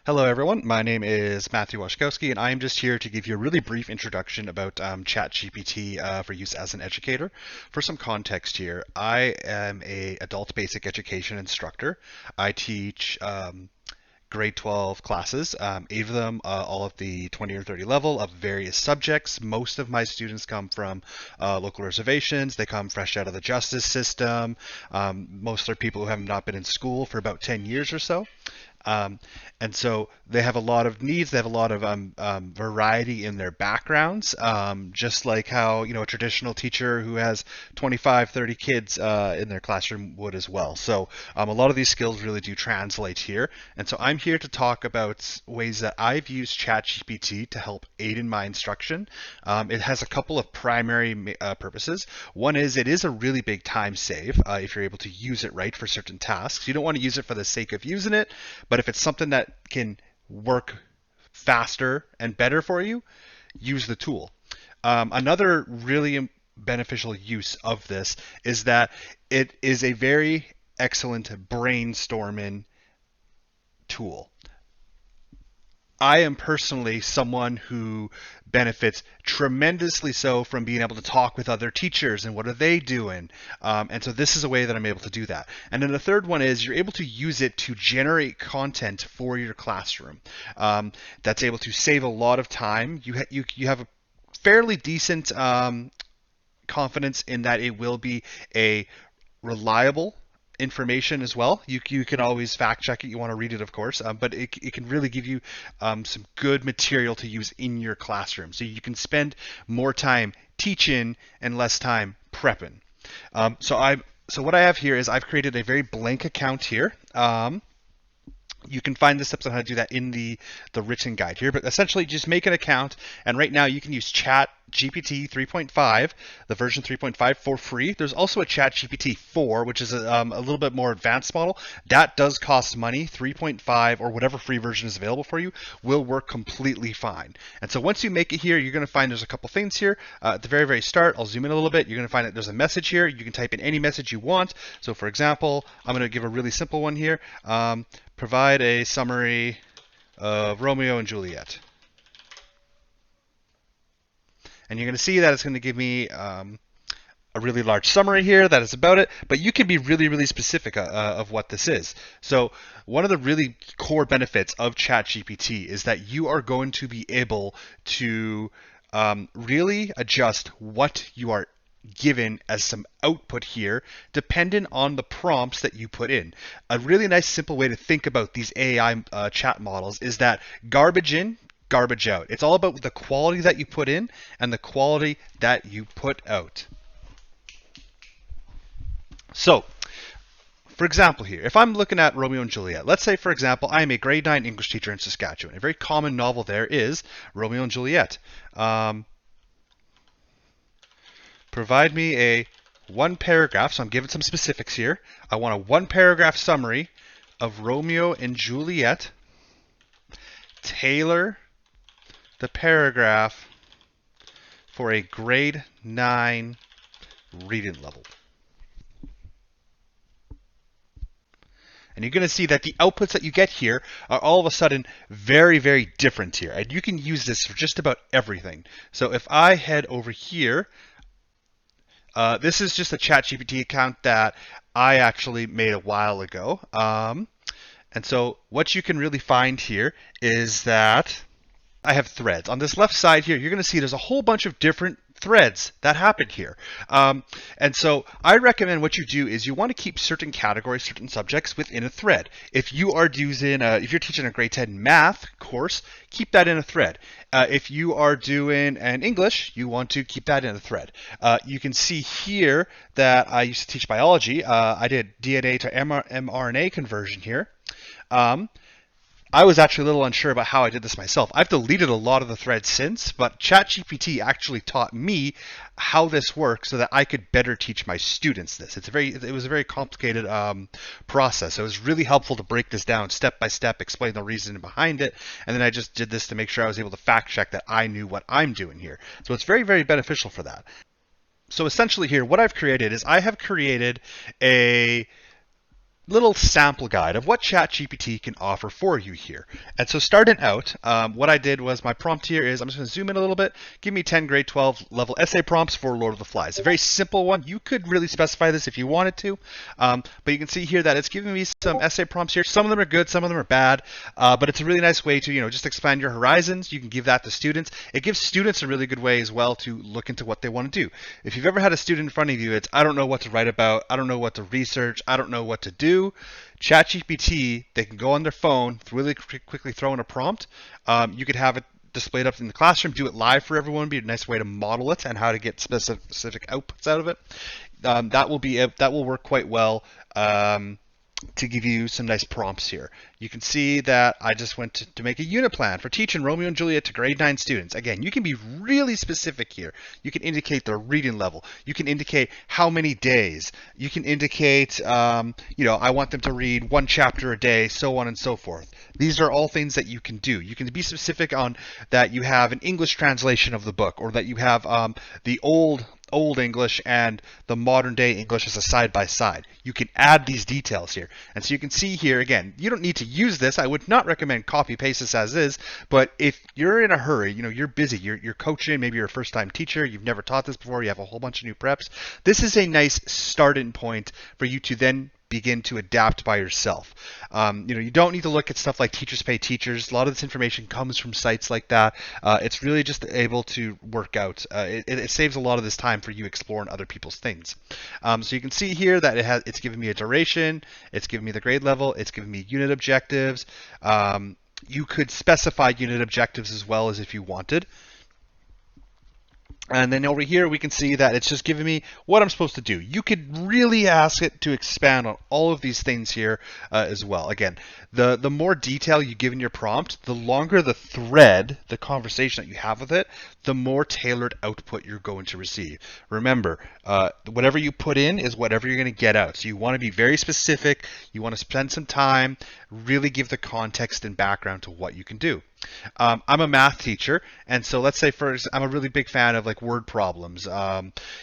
Hello, everyone. My name is Matthew Washkowski, and I'm just here to give you a really brief introduction about ChatGPT for use as an educator. For some context here, I am a adult basic education instructor. I teach grade 12 classes, eight of them, all of the 20 or 30 level of various subjects. Most of my students come from local reservations. They come fresh out of the justice system. Most are people who have not been in school for about 10 years or so. Um, and so they have a lot of needs. They have a lot of variety in their backgrounds, just like how, a traditional teacher who has 25, 30 kids in their classroom would as well. So a lot of these skills really do translate here. And so I'm here to talk about ways that I've used ChatGPT to help aid in my instruction. It has a couple of primary purposes. One is it is a really big time save if you're able to use it right for certain tasks. You don't want to use it for the sake of using it, but if it's something that can work faster and better for you, use the tool. Another really beneficial use of this is that it is a very excellent brainstorming tool. I am personally someone who benefits tremendously so from being able to talk with other teachers and what are they doing. And so this is a way that I'm able to do that. And then the third one is you're able to use it to generate content for your classroom. That's able to save a lot of time. You have a fairly decent confidence in that it will be a reliable information as well. You can always fact check it. You want to read it, of course, but it can really give you some good material to use in your classroom. So you can spend more time teaching and less time prepping. So what I have here is I've created a very blank account here. You can find the steps on how to do that in the written guide here, but essentially just make an account, and right now you can use ChatGPT 3.5, the version 3.5 for free. There's also a ChatGPT 4, which is a little bit more advanced model. That does cost money. 3.5 or whatever free version is available for you will work completely fine. And so once you make it here, you're going to find there's a couple things here. At the very, very start, I'll zoom in a little bit. You're going to find that there's a message here. You can type in any message you want. So for example, I'm going to give a really simple one here. Provide a summary of Romeo and Juliet. And you're going to see that it's going to give me a really large summary here that is about it, but you can be really, really specific of what this is. So one of the really core benefits of ChatGPT is that you are going to be able to really adjust what you are given as some output here dependent on the prompts that you put in. A really nice simple way to think about these AI chat models is that garbage in, garbage out. It's all about the quality that you put in and the quality that you put out. So, for example here, if I'm looking at Romeo and Juliet, let's say, for example, I am a grade 9 English teacher in Saskatchewan. A very common novel there is Romeo and Juliet. Provide me a one paragraph, so I'm giving some specifics here. I want a one paragraph summary of Romeo and Juliet. Tailor the paragraph for a grade 9 reading level. And you're going to see that the outputs that you get here are all of a sudden very, very different here. And you can use this for just about everything. So if I head over here, this is just a ChatGPT account that I actually made a while ago. And so what you can really find here is that I have threads. On this left side here, you're going to see there's a whole bunch of different threads that happen here. And so I recommend what you do is you want to keep certain categories, certain subjects within a thread. If you are if you're teaching a grade 10 math course, keep that in a thread. If you are doing an English, you want to keep that in a thread. You can see here that I used to teach biology. I did DNA to mRNA conversion here. I was actually a little unsure about how I did this myself. I've deleted a lot of the threads since, but ChatGPT actually taught me how this works so that I could better teach my students this. It was a very complicated process. So it was really helpful to break this down step by step, explain the reasoning behind it, and then I just did this to make sure I was able to fact check that I knew what I'm doing here. So it's very, very beneficial for that. So essentially here, what I've created is I have created a little sample guide of what ChatGPT can offer for you here. And so starting out, what I did was my prompt here is, I'm just going to zoom in a little bit, give me 10 grade 12 level essay prompts for Lord of the Flies. A very simple one. You could really specify this if you wanted to, but you can see here that it's giving me some essay prompts here. Some of them are good, some of them are bad, but it's a really nice way to, just expand your horizons. You can give that to students. It gives students a really good way as well to look into what they want to do. If you've ever had a student in front of you, it's, I don't know what to write about, I don't know what to research, I don't know what to do. ChatGPT, they can go on their phone, really quickly throw in a prompt. You could have it displayed up in the classroom, do it live for everyone, be a nice way to model it and how to get specific outputs out of it. That will work quite well to give you some nice prompts here. You can see that I just went to make a unit plan for teaching Romeo and Juliet to grade 9 students. Again, you can be really specific here. You can indicate their reading level. You can indicate how many days. You can indicate, I want them to read 1 chapter a day, so on and so forth. These are all things that you can do. You can be specific on that you have an English translation of the book, or that you have the old English and the modern day English as a side by side. You can add these details here. And so you can see here, again, you don't need to use this. I would not recommend copy paste this as is, but if you're in a hurry, you're busy, you're coaching, maybe you're a first time teacher, you've never taught this before, you have a whole bunch of new preps, this is a nice starting point for you to then begin to adapt by yourself. You don't need to look at stuff like Teachers Pay Teachers. A lot of this information comes from sites like that. It's really just able to work out. It saves a lot of this time for you exploring other people's things. So you can see here that it's giving me a duration, it's giving me the grade level, it's giving me unit objectives. You could specify unit objectives as well as if you wanted. And then over here, we can see that it's just giving me what I'm supposed to do. You could really ask it to expand on all of these things here as well. Again, the more detail you give in your prompt, the longer the thread, the conversation that you have with it, the more tailored output you're going to receive. Remember, whatever you put in is whatever you're going to get out. So you want to be very specific. You want to spend some time, really give the context and background to what you can do. I'm a math teacher, and so let's say I'm a really big fan of like word problems.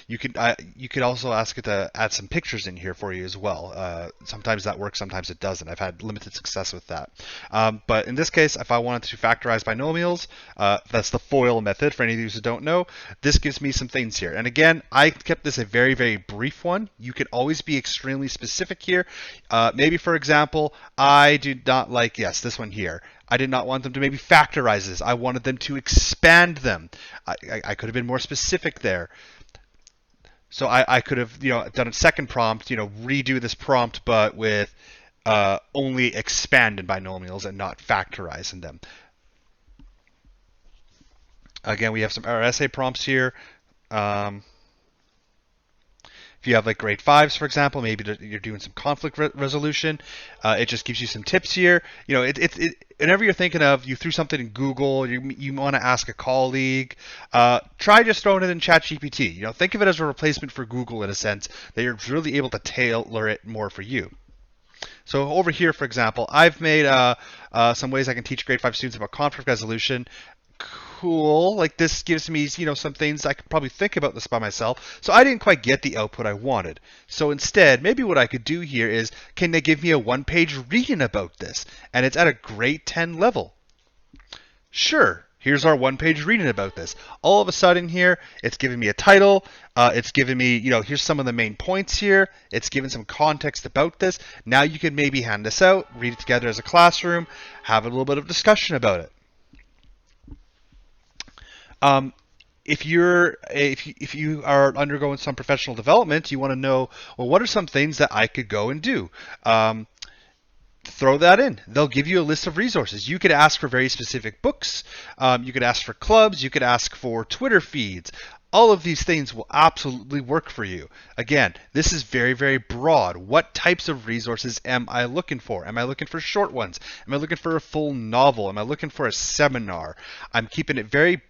You could also ask it to add some pictures in here for you as well. Sometimes that works, sometimes it doesn't. I've had limited success with that. But in this case, if I wanted to factorize binomials, that's the FOIL method for any of you who don't know. This gives me some things here. And again, I kept this a very, very brief one. You can always be extremely specific here. Maybe, for example, I do not like, yes, this one here. I did not want them to maybe factorize this. I wanted them to expand them. I could have been more specific there. So I could have done a second prompt, redo this prompt, but with only expanded binomials and not factorizing them. Again, we have some our essay prompts here. If you have like grade 5s, for example, maybe you're doing some conflict resolution, it just gives you some tips here. Whenever you're thinking of, you threw something in Google, you want to ask a colleague, try just throwing it in ChatGPT. Think of it as a replacement for Google in a sense, that you're really able to tailor it more for you. So over here, for example, I've made some ways I can teach grade 5 students about conflict resolution. Cool. Like this gives me, some things I could probably think about this by myself. So I didn't quite get the output I wanted. So instead, maybe what I could do here is, can they give me a 1-page reading about this? And it's at a grade 10 level. Sure. Here's our 1-page reading about this. All of a sudden here, it's giving me a title. It's giving me, here's some of the main points here. It's giving some context about this. Now you can maybe hand this out, read it together as a classroom, have a little bit of discussion about it. If you are undergoing some professional development, you want to know, well, what are some things that I could go and do? Throw that in. They'll give you a list of resources. You could ask for very specific books. You could ask for clubs. You could ask for Twitter feeds. All of these things will absolutely work for you. Again, this is very, very broad. What types of resources am I looking for? Am I looking for short ones? Am I looking for a full novel? Am I looking for a seminar? I'm keeping it very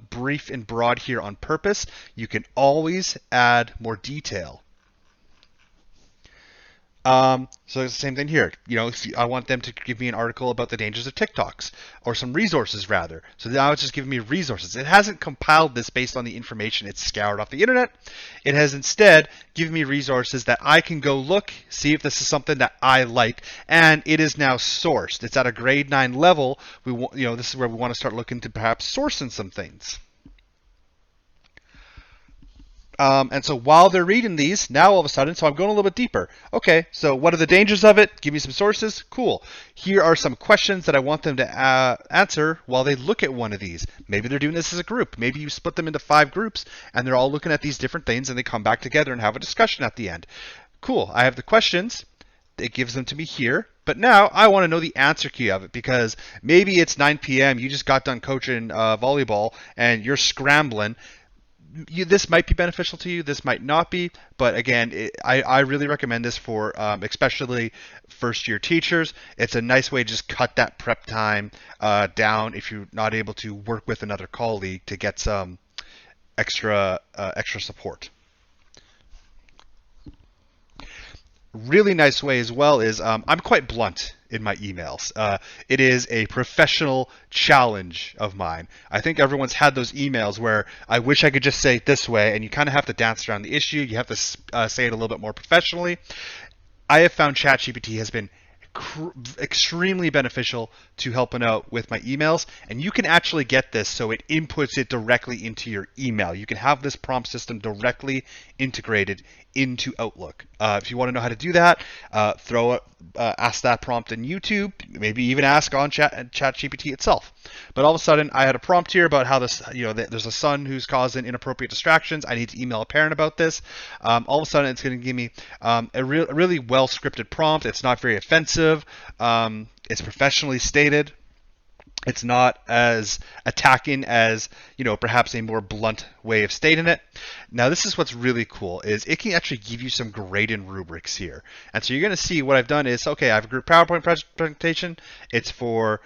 brief and broad here on purpose. You can always add more detail. So it's the same thing here. If I want them to give me an article about the dangers of TikToks, or some resources rather. So now it's just giving me resources. It hasn't compiled this based on the information it's scoured off the internet. It has instead given me resources that I can go look, see if this is something that I like, and it is now sourced. It's at a grade 9 level. This is where we want to start looking to perhaps sourcing some things. And so while they're reading these, now all of a sudden, so I'm going a little bit deeper. Okay, so what are the dangers of it? Give me some sources. Cool. Here are some questions that I want them to answer while they look at one of these. Maybe they're doing this as a group. Maybe you split them into 5 groups, and they're all looking at these different things, and they come back together and have a discussion at the end. Cool. I have the questions. It gives them to me here. But now I want to know the answer key of it, because maybe it's 9 p.m. You just got done coaching volleyball, and you're scrambling. This might be beneficial to you, this might not be, but again, I really recommend this for especially first year teachers. It's a nice way to just cut that prep time down if you're not able to work with another colleague to get some extra support. Really nice way as well is I'm quite blunt in my emails. It is a professional challenge of mine. I think everyone's had those emails where I wish I could just say it this way, and you kind of have to dance around the issue. You have to say it a little bit more professionally. I have found ChatGPT has been extremely beneficial to helping out with my emails, and you can actually get this so it inputs it directly into your email. You can have this prompt system directly integrated into Outlook. If you want to know how to do that, ask that prompt in YouTube, maybe even ask on ChatGPT itself. But all of a sudden, I had a prompt here about how there's a son who's causing inappropriate distractions. I need to email a parent about this. All of a sudden, it's going to give me a really well scripted prompt. It's not very offensive. It's professionally stated. It's not as attacking as, perhaps a more blunt way of stating it. Now, this is what's really cool, is it can actually give you some grading rubrics here. And so you're going to see what I've done is, okay, I have a group PowerPoint presentation. It's for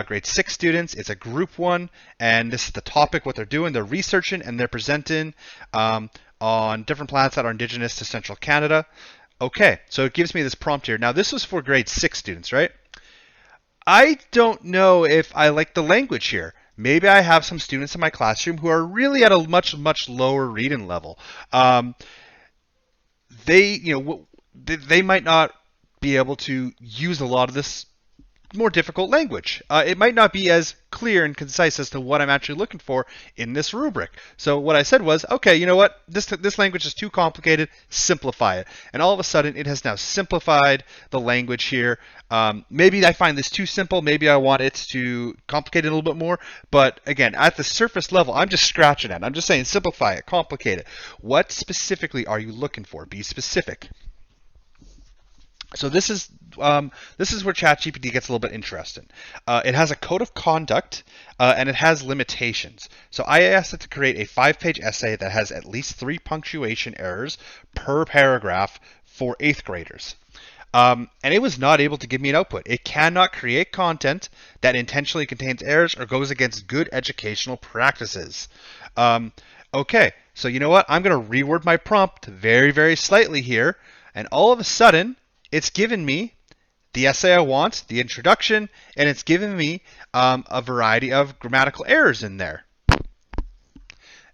grade 6 students. It's a group 1, and this is the topic, what they're doing. They're researching, and they're presenting on different plants that are indigenous to central Canada. Okay, so it gives me this prompt here. Now, this was for grade 6 students, right? I don't know if I like the language here. Maybe I have some students in my classroom who are really at a much, much lower reading level. They might not be able to use a lot of this more difficult language. It might not be as clear and concise as to what I'm actually looking for in this rubric. So what I said was, okay, you know what? This language is too complicated. Simplify it. And all of a sudden, it has now simplified the language here. Maybe I find this too simple. Maybe I want it to complicate it a little bit more. But again, at the surface level, I'm just scratching it. I'm just saying simplify it, complicate it. What specifically are you looking for? Be specific. So this is where ChatGPT gets a little bit interesting. It has a code of conduct and it has limitations. So I asked it to create a 5-page essay that has at least 3 punctuation errors per paragraph for 8th graders. And it was not able to give me an output. It cannot create content that intentionally contains errors or goes against good educational practices. Okay, so you know what? I'm going to reword my prompt very, very slightly here. And all of a sudden, it's given me the essay I want, the introduction, and it's given me a variety of grammatical errors in there.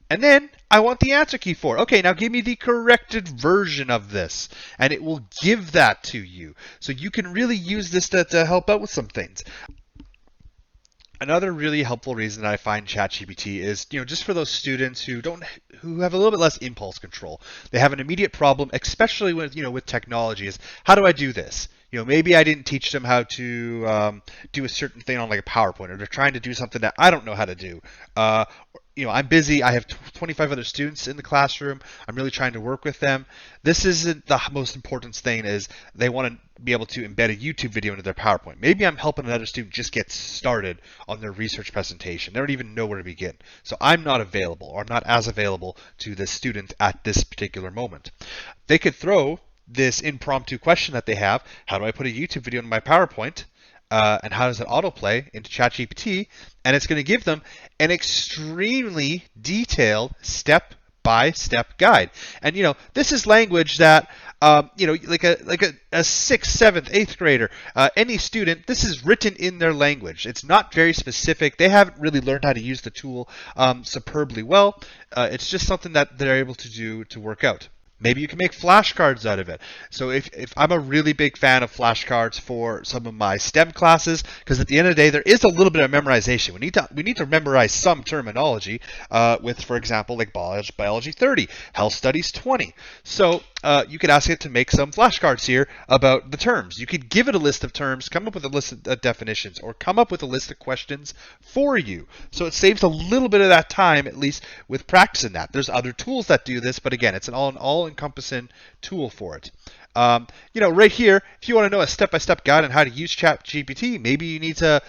And then I want the answer key for it. Okay, now give me the corrected version of this, and it will give that to you. So you can really use this to help out with some things. Another really helpful reason I find ChatGPT is, just for those students who have a little bit less impulse control. They have an immediate problem, especially with technology. Is how do I do this? Maybe I didn't teach them how to do a certain thing on like a PowerPoint, or they're trying to do something that I don't know how to do. I'm busy. I have 25 other students in the classroom. I'm really trying to work with them. This isn't the most important thing. Is they want to be able to embed a YouTube video into their PowerPoint. Maybe I'm helping another student just get started on their research presentation. They don't even know where to begin. So I'm not available, or I'm not as available to this student at this particular moment. They could throw this impromptu question that they have: how do I put a YouTube video in my PowerPoint? And how does it autoplay into ChatGPT? And it's going to give them an extremely detailed step-by-step guide. And this is language that a sixth, seventh, eighth grader, any student, this is written in their language. It's not very specific. They haven't really learned how to use the tool superbly well. It's just something that they're able to do to work out. Maybe you can make flashcards out of it. So if I'm a really big fan of flashcards for some of my STEM classes, because at the end of the day, there is a little bit of memorization. We need to memorize some terminology with, for example, like biology 30, health studies 20. So you could ask it to make some flashcards here about the terms. You could give it a list of terms, come up with a list of definitions, or come up with a list of questions for you. So it saves a little bit of that time, at least with practicing that. There's other tools that do this, but again, it's an all-encompassing tool for it. Right here, if you want to know a step-by-step guide on how to use ChatGPT, maybe you need to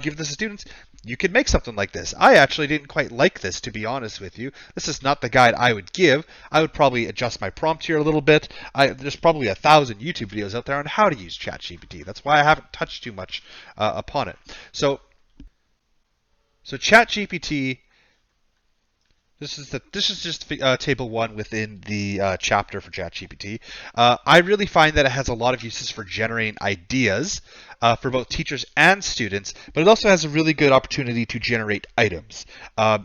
give this to students. You could make something like this. I actually didn't quite like this, to be honest with you. This is not the guide I would give. I would probably adjust my prompt here a little bit. There's probably 1,000 YouTube videos out there on how to use ChatGPT. That's why I haven't touched too much upon it. So ChatGPT. This is just table 1 within the chapter for ChatGPT. I really find that it has a lot of uses for generating ideas for both teachers and students, but it also has a really good opportunity to generate items.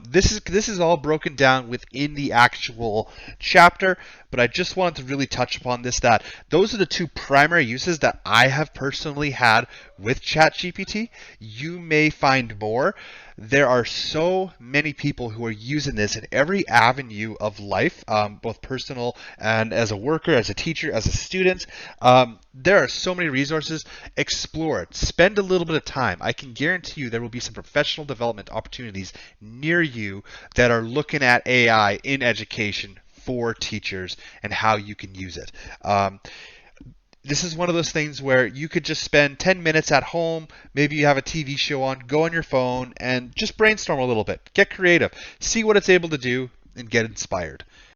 This is all broken down within the actual chapter, but I just wanted to really touch upon this, that those are the 2 primary uses that I have personally had with ChatGPT. You may find more. There are so many people who are using this in every avenue of life, both personal and as a worker, as a teacher, as a student. There are so many resources. Explore it. Spend a little bit of time. I can guarantee you there will be some professional development opportunities near you that are looking at AI in education for teachers and how you can use it. This is one of those things where you could just spend 10 minutes at home, maybe you have a TV show on, go on your phone, and just brainstorm a little bit. Get creative. See what it's able to do and get inspired.